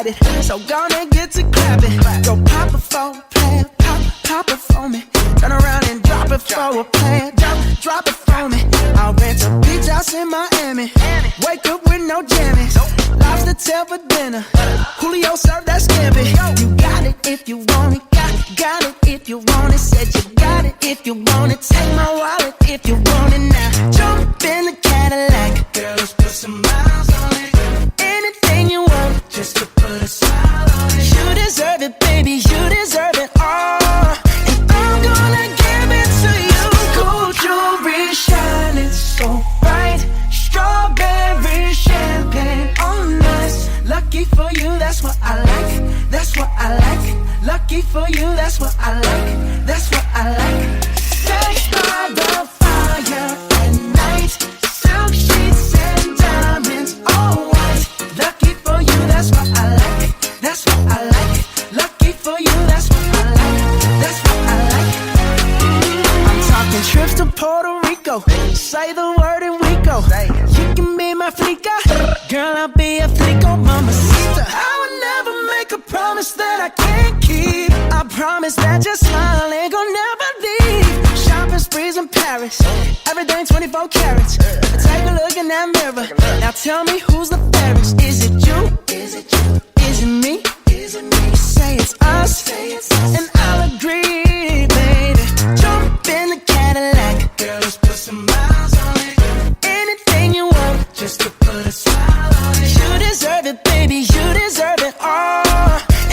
it. So gonna get to clapping. Go pop it for a plan, pop it for me. Turn around and drop it for a plan, drop it for me. I'll rent a beach house in Miami. Wake up with no jammies. Lobster tail for dinner. Julio served that scampi. You got it if you want it. Got it if you want it. Said you got it if you want it. Take my wallet if you want it now. Jump in the Cadillac. Girl, let's put some miles on it. Anything you want, just to put a smile on it. You deserve it, baby, you deserve it all. And I'm gonna give it to you. Gold jewelry shining so bright. Strawberry champagne on us. Lucky for you, that's what I like. That's what I like. Lucky for you, that's what I like. That's what I like. Sex by the fire at night. Silk sheets and diamonds, all white. Lucky for you, that's what I like. That's what I like. Lucky for you, that's what I like. That's what I like. I'm talking trips to Puerto Rico. Say the word and we go. You can be my flica. Girl, I'll be a flico, mamacita. I would never make a promise that I can't keep. I promise that your smile ain't gonna never leave. Shopping sprees in Paris. Everything 24 carats. Take a look in that mirror. Now tell me who's the fairest. Is it you? Is it you? Is it me? Is it me? Say it's us. And I'll agree, baby. Jump in the Cadillac. Girl, let's put some miles on it. Anything you want, just to put a smile on it. You deserve it, baby, you deserve it all.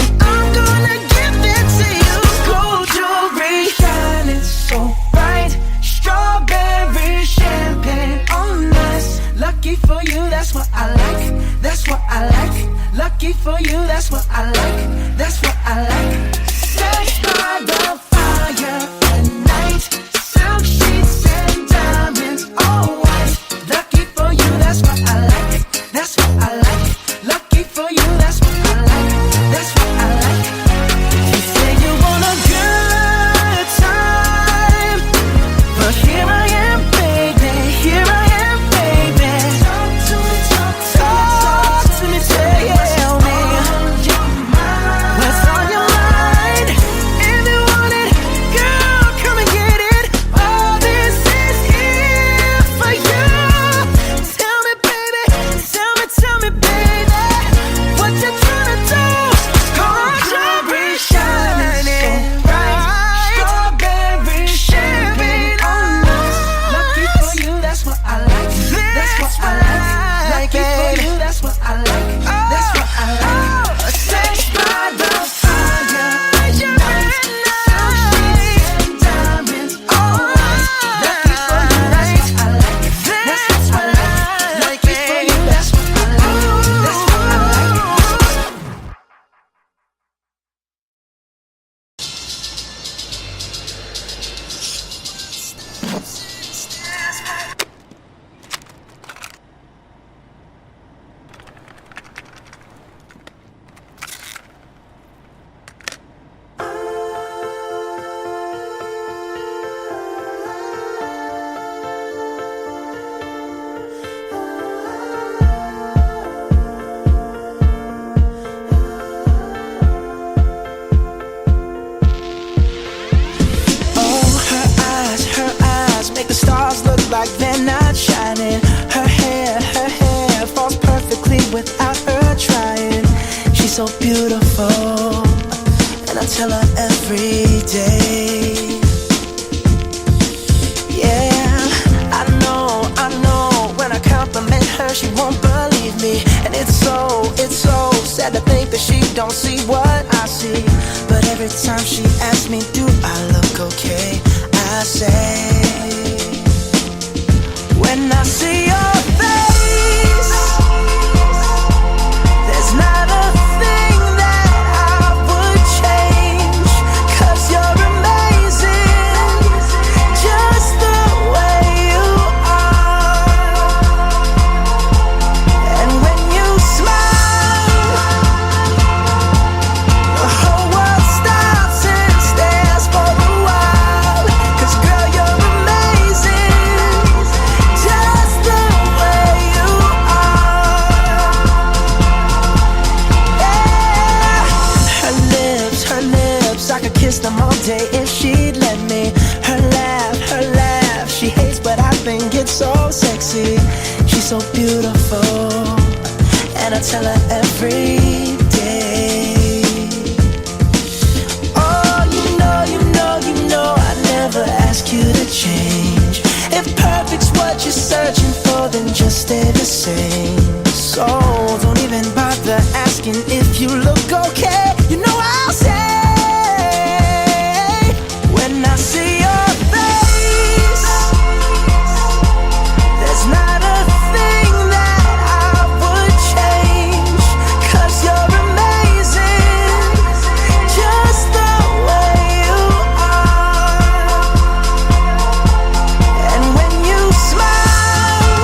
And I'm gonna give it to you. Gold jewelry shining so bright. Strawberry champagne on us. Lucky for you, that's what I like. That's what I like. Lucky for you, that's what I like. That's what I like. Sex by the fire at night. Silk sheets and diamonds, all white. Lucky for you, that's what I like. That's what I like. Lucky for you, that's what I like. That's what I like. You say you want a good time, but here I am, baby. Here I am, baby. Talk to me, talk to me, tell me what's on your mind. If you want it, girl, come and get it. All this is here for you. Tell me, baby, tell me, baby, what you tryna do? Gold jewelry shining bright. Strawberry champagne on us. Lucky for you, that's what I like. That's what I like. Lucky for you, that's what I like. That's what I like. Sex by the fire at night. Silk sheets and diamonds, all white. Lucky for you, that's what I like. That's what I like. Lucky for you, that's what I like. That's what I like. Oh, her eyes make the stars look like they're not shining. Her hair falls perfectly without her trying. She's so beautiful, and I tell her every day. Yeah, I know, when I compliment her, she won't believe me. And it's so sad to think that she don't see what I see. But every time she asks me, do I look okay? I say, when I see your face, there's not a thing that I would change. 'Cause you're amazing, just the way you are. And when you smile, the whole world stops and stares for a while. 'Cause girl, you're amazing, just the way kiss them all day if she'd let me. Her laugh, she hates but I think it's so sexy. She's so beautiful, and I tell her every day. Oh, you know I never ask you to change. If perfect's what you're searching for, then just stay the same. So don't even bother asking if you look okay. You know I'll say, when I see your face, there's not a thing that I would change, 'cause you're amazing, just the way you are. And when you smile,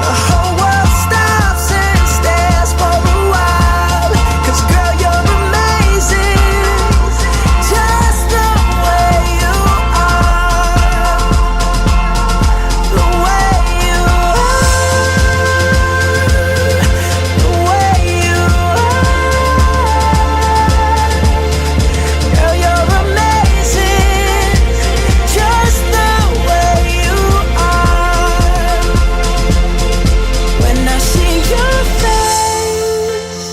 the whole world stops and stares for a while. 'Cause girl, you're amazing, just the way you are. The way you are. The way you are. Girl, you're amazing, just the way you are. When I see your face,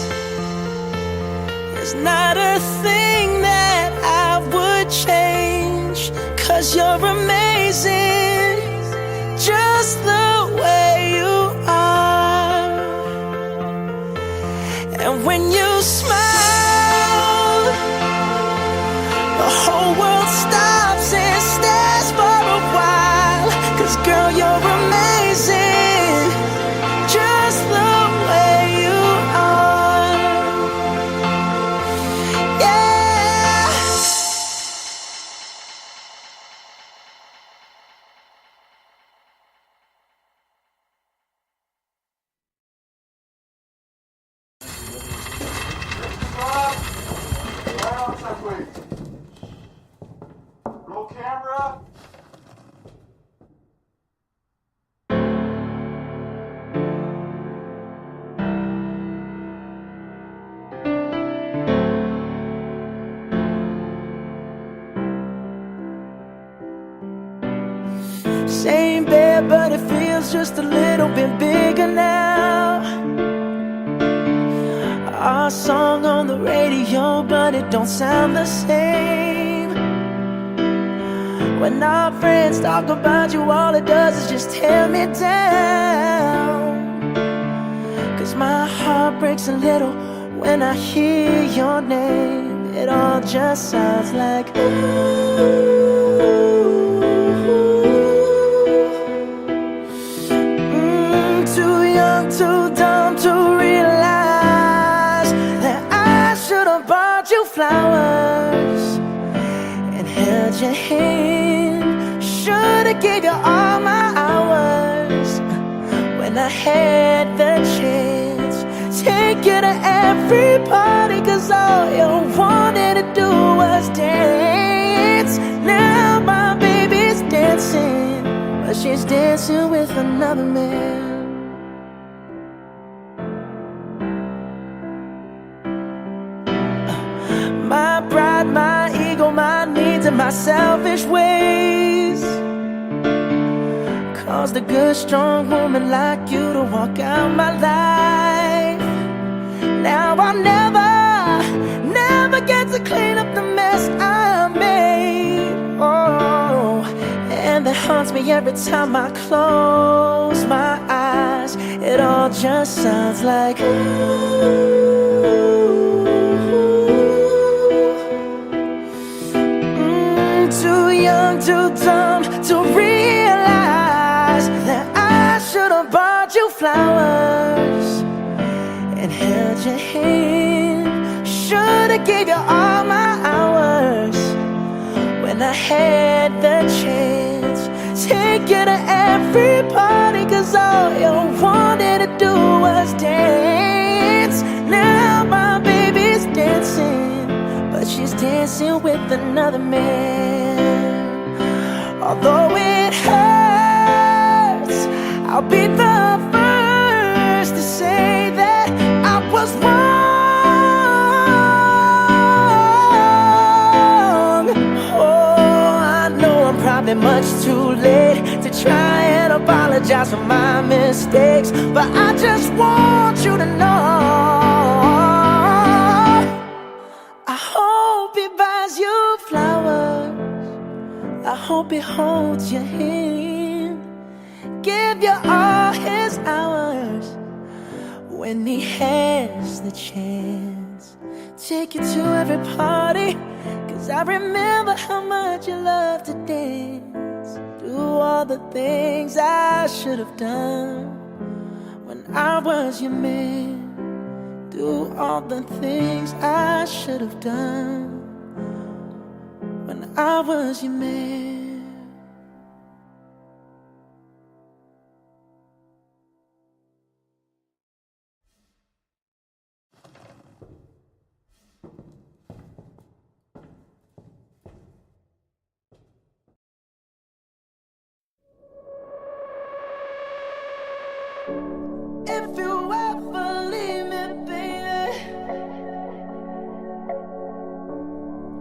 there's not a thing that I would change, 'cause you're amazing, just the way you are. And when you smile, the whole world stops and stares for a while. 'Cause girl, you're amazing, just the way you are. Yeah. Roll camera. Same bed, but it feels just a little bit bigger now. Our song on the radio, but it don't sound the same. When our friends talk about you, all it does is just tear me down. 'Cause my heart breaks a little when I hear your name. It all just sounds like ooh. Too young, too dumb to realize that I should have bought you flowers and held your hand. Should have gave you all my hours when I had the chance. Take you to every party, 'cause all you wanted to do was dance. Now my baby's dancing, but she's dancing with another man. My pride, my ego, my needs, and my selfish ways caused a good, strong woman like you to walk out my life. Now I'll never get to clean up the mess I made. Oh, and that haunts me every time I close my eyes. It all just sounds like ooh. Too young, too dumb to realize that I should have bought you flowers and held your hand. Should have gave you all my hours when I had the chance. Take you to every party, 'cause all you wanted to do was dance. Now my baby's dancing, but she's dancing with another man. Although it hurts, I'll be the first to say that I was wrong. be much too late to try and apologize for my mistakes, but I just want you to know I hope he buys you flowers, I hope he holds your hand, give you all his hours when he has the chance. Take you to every party, 'cause I remember how much you loved to dance. Do all the things I should have done when I was your man. Do all the things I should have done when I was your man. If you ever leave me, baby,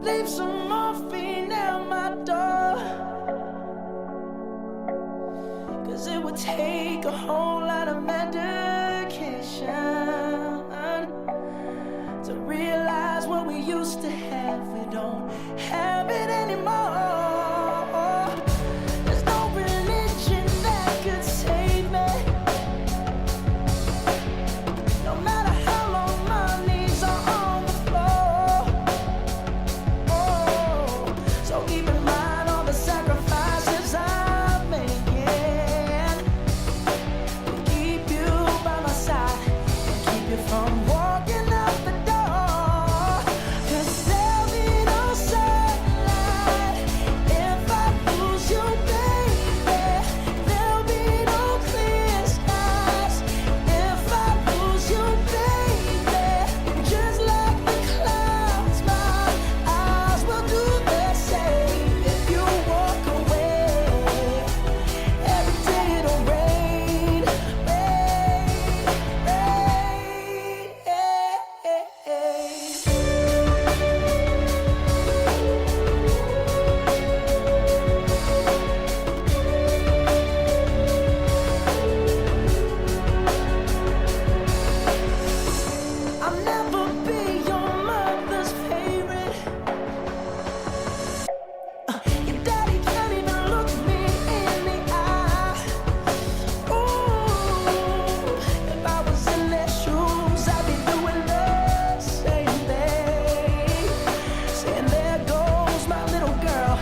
leave some morphine at my door, 'cause it would take a whole lot of medication to realize what we used to have. We don't have it anymore. There's no religion that could save me. No matter how long my knees are on the floor. Oh, so keep in mind all the sacrifices I'm making to keep you by my side and keep you from walking out the door. 'Cause there'll be no sunlight if I lose you, baby. There'll be no clear skies if I lose you, baby. Just like the clouds, my eyes will do the same. If you walk away, every day it'll rain, rain, rain. I'll never be your mother's favorite. Your daddy can't even look me in the eye. Ooh, if I was in their shoes, I'd be doing the same thing. Saying there goes my little girl,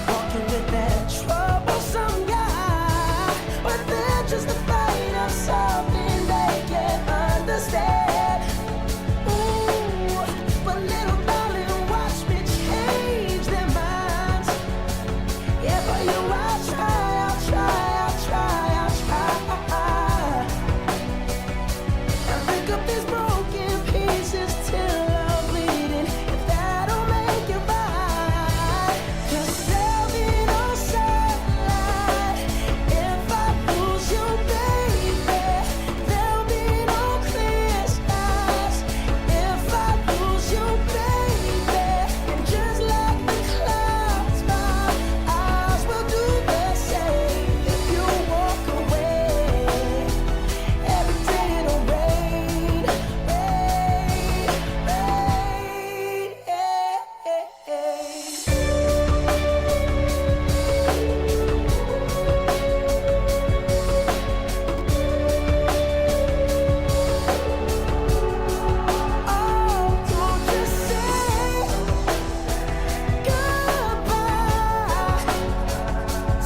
walking with that troublesome guy. But they're just afraid of something they can't understand. Ooh, but little darling, watch me change their minds. Yeah, for you I'll try, I'll try, I'll try, I'll try. And pick up these broken pieces till I'm bleeding, if that'll make it right. 'Cause there'll be no sunlight if I lose you, baby. There'll be no clear skies if I lose you, baby. And just like the clouds, my eyes will do the same. If you walk away, every day it'll rain, rain, rain. Oh, don't you say goodbye.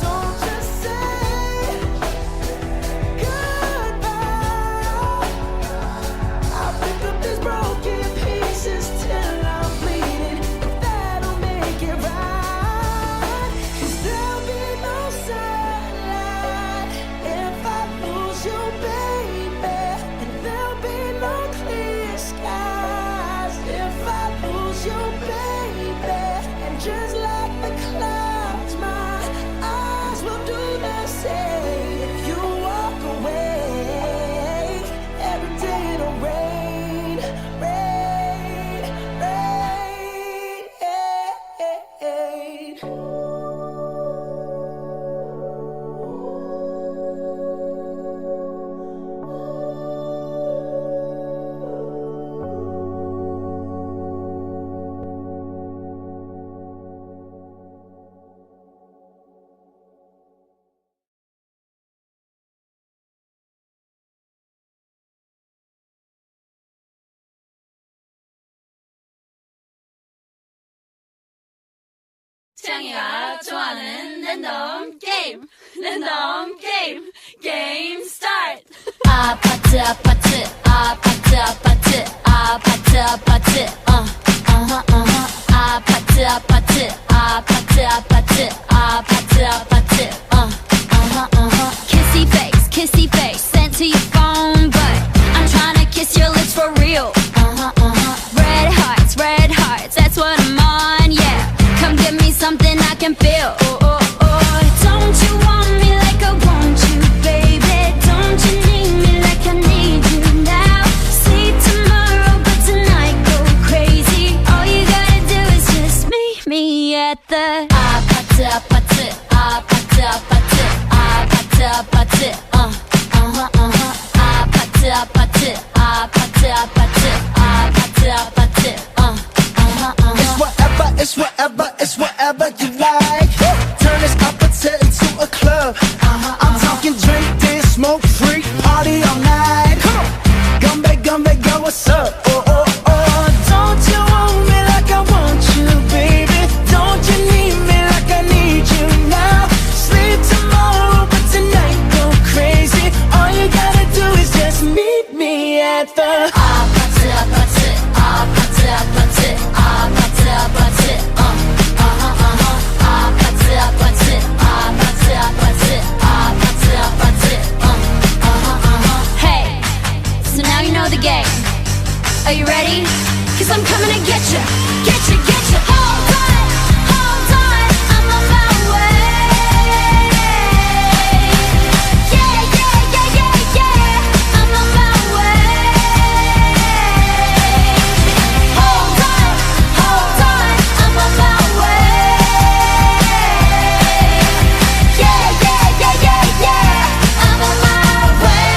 Don't you say goodbye. I'll pick up these broken pieces till I'm bleeding, if that'll make it right. 'Cause there'll be no sunlight if I lose you, baby. And there'll be no clear skies if I lose you, baby. And just like the clouds, my eyes will do the same. If you walk away, every day it'll rain, rain, rain. 태양이가 좋아하는 랜덤 게임 랜덤 게임 게임 스타트 아파트 아파트 아파트 아파트 아파트 아파트 아파트 아파트 아파트 아파트 아파트 아파트 kissy face sent to your phone but I'm tryna kiss your lips for real red hearts that's what I'm on yeah come give me something I can feel don't you want me like I want you baby don't you need me like I need you now sleep tomorrow but tonight go crazy all you gotta do is just meet me at the 아파트 아파트 아파트 아파트 아파트 아파트 아파트 아파트 아파트 아파트 아파트 It's whatever, it's whatever you like. Turn this opposite into a club. I'm talking drink, this, smoke, freak, party all night. Come on, gumbe, go, what's up? Oh, oh, oh. Don't you want me like I want you, baby? Don't you need me like I need you now? Sleep tomorrow, but tonight go crazy. All you gotta do is just meet me at the 아파트 아파트 아파트 아파트 아파트 아파트 아파트 아파트 아파트 아파트 아파트 Hey, so now you know the game. Are you ready? Cause I'm coming to get you, get you, get you. Hold on, I'm on my way. Yeah, yeah, yeah, yeah, yeah, I'm on my way. Hold on, I'm on my way. Yeah, yeah, yeah, yeah, yeah, I'm on my way.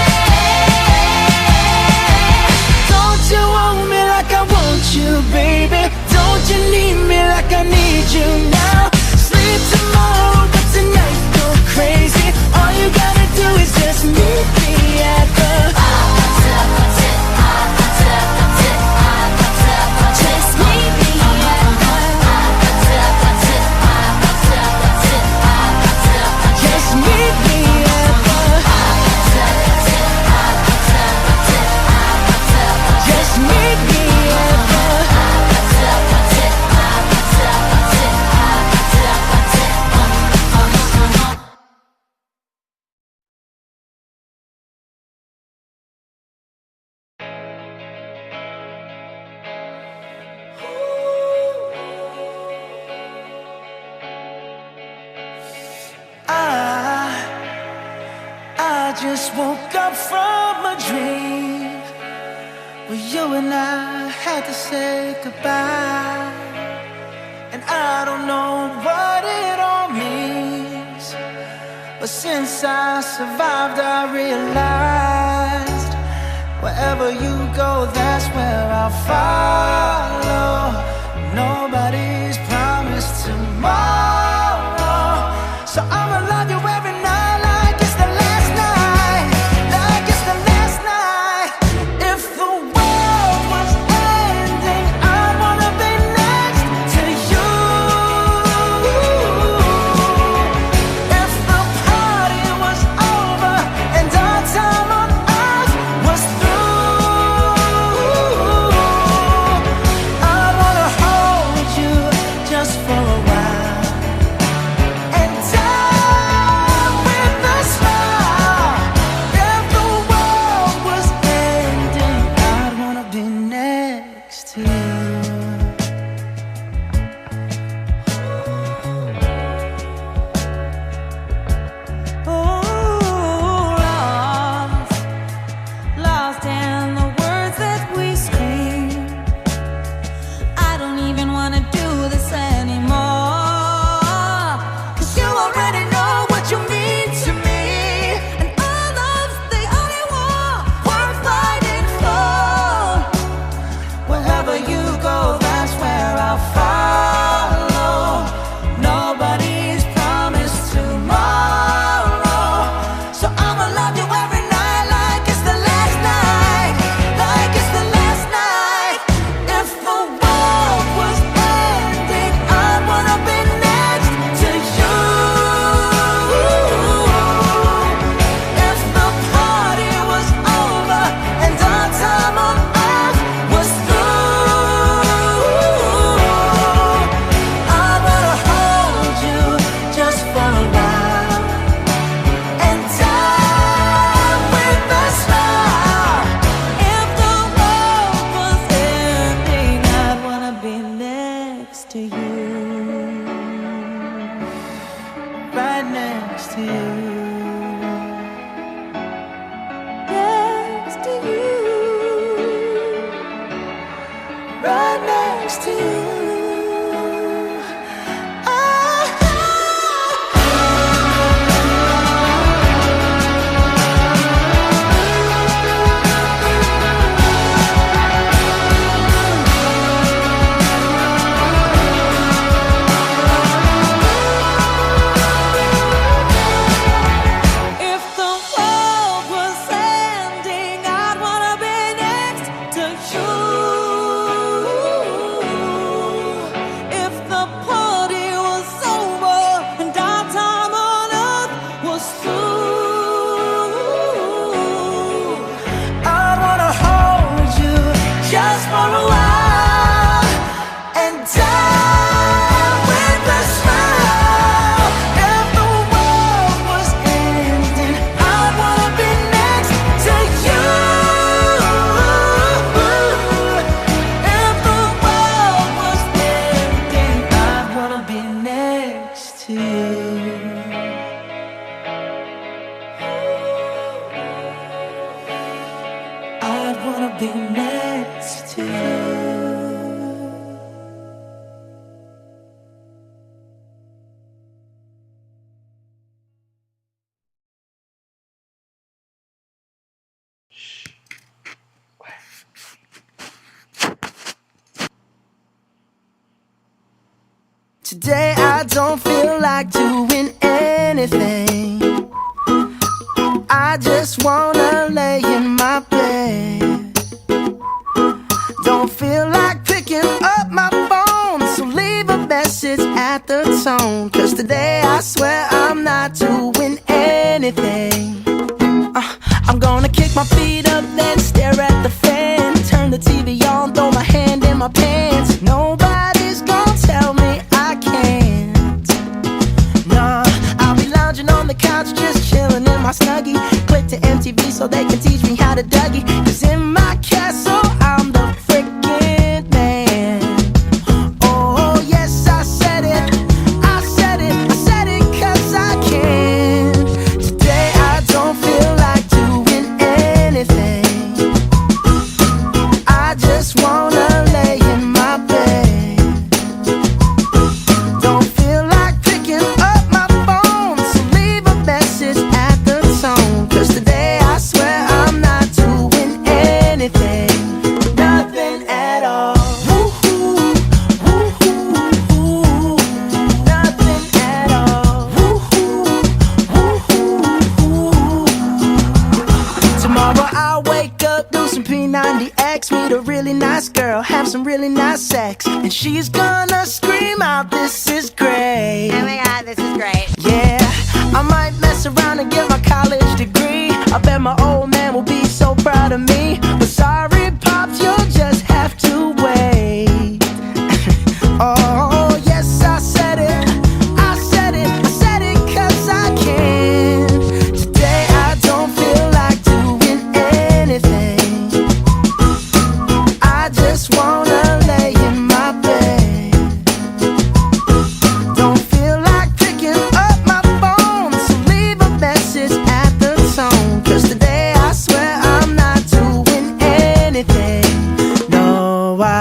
Don't you want me like I want you, baby? Don't you need me like I need you now? Sleep tomorrow, but tonight go crazy. All you gotta do is just meet me at the 아파트 아파트 아파트 아파트 아파트 아파트 Just meet me at the 아파트 아파트 아파트 아파트 아파트 아파트 just meet me at the 아파트 아파트 아파트 아파트 아파트 아파트 just meet me at the 아파트 아파트 아파트 아파트 아파트 아파트 I just woke up from a dream where you and I had to say goodbye. And I don't know what it all means, but since I survived I realized wherever you go, that's where I'll follow. Nobody's promised tomorrow, so I'ma love you every night like it's the last night, like it's the last night. If the world was ending, I wanna be next to you. If the party was over and our time on earth was through, next to you. Today I don't feel like doing anything. I just wanna lay in my bed. Don't feel like picking up my phone, so leave a message at the tone. 'Cause today I swear I'm not doing anything. I'm gonna kick my feet up, then stare at the fan. Turn the TV on, throw my hand in my pants. Nobody's gonna tell me I can't. Nah, I'll be lounging on the couch, just chilling in my Snuggie. Click to MTV so they can teach me how to Dougie. 'Cause in my castle, I'm the freaking man. Oh, yes, I said it. I said it. I said it 'cause I can. Today I don't feel like doing anything. I just wanna lay in my bed. Don't feel like picking up my phone, so leave a message at the tone. 'Cause today I swear I'm not doing anything. Nothing at all. Woo-hoo, woo-hoo, woo. Nothing at all. Woo-hoo, woo-hoo, woo. Tomorrow I'll wake up, do some P90X, meet a really nice girl, have some really nice sex, and she's gonna scream out, "This is great." Oh my god, this is great. Yeah, I might mess around and get my college degree. I bet my old man will be so proud of me. But sorry, Pops, you'll just have to wait. Oh, yes, I said it. I said it. I said it 'cause I can. Today I don't feel like doing anything. I just wanna lay in my bed. Don't feel like picking up my phone, so leave a message at the tone. 'Cause today I swear I'm not doing anything. No, I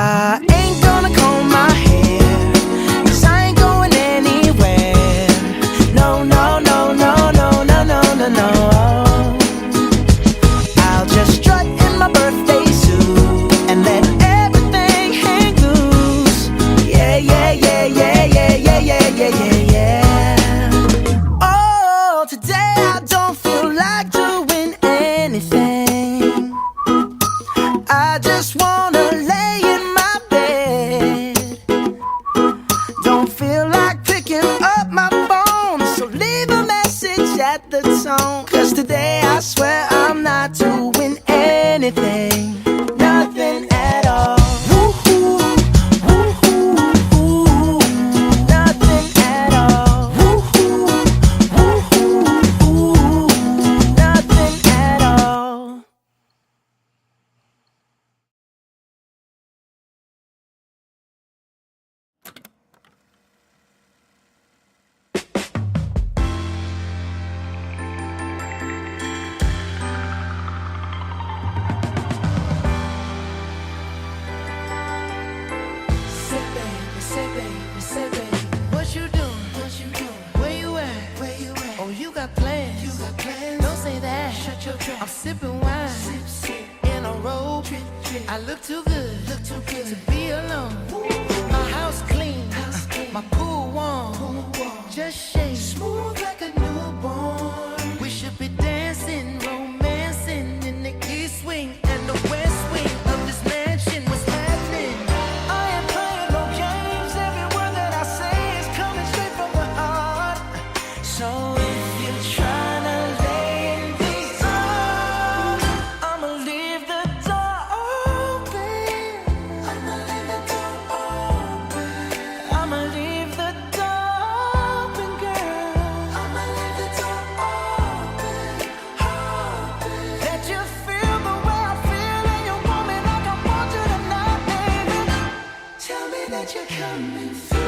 that you're coming through.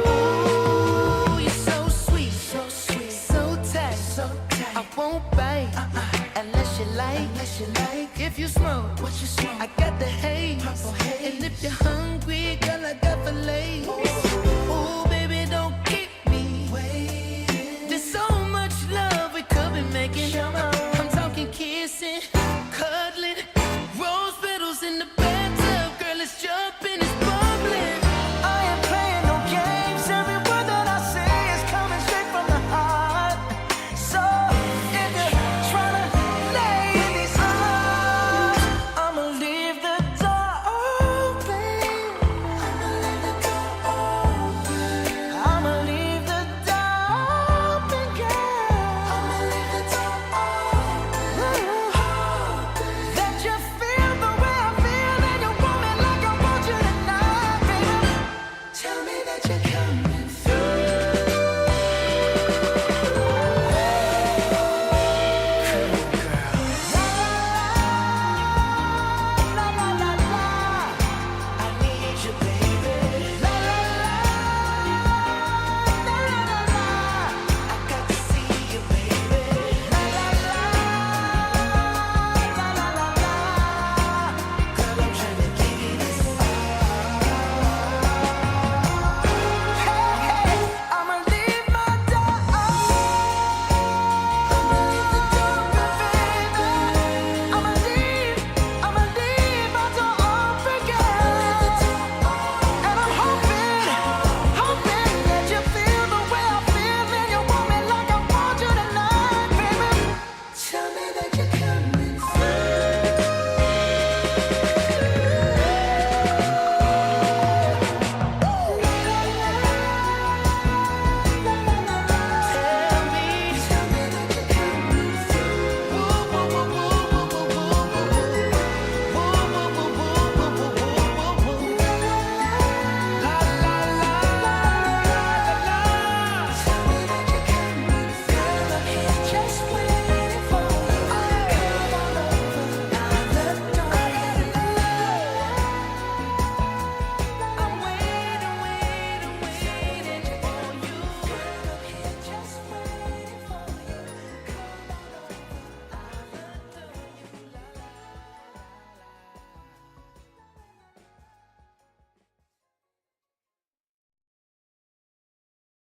Ooh, you're so sweet, so tight, I won't bite unless you like. If you smoke, what you smoke? I got the haze. And if you're hungry, girl, I got fillets. Ooh, baby.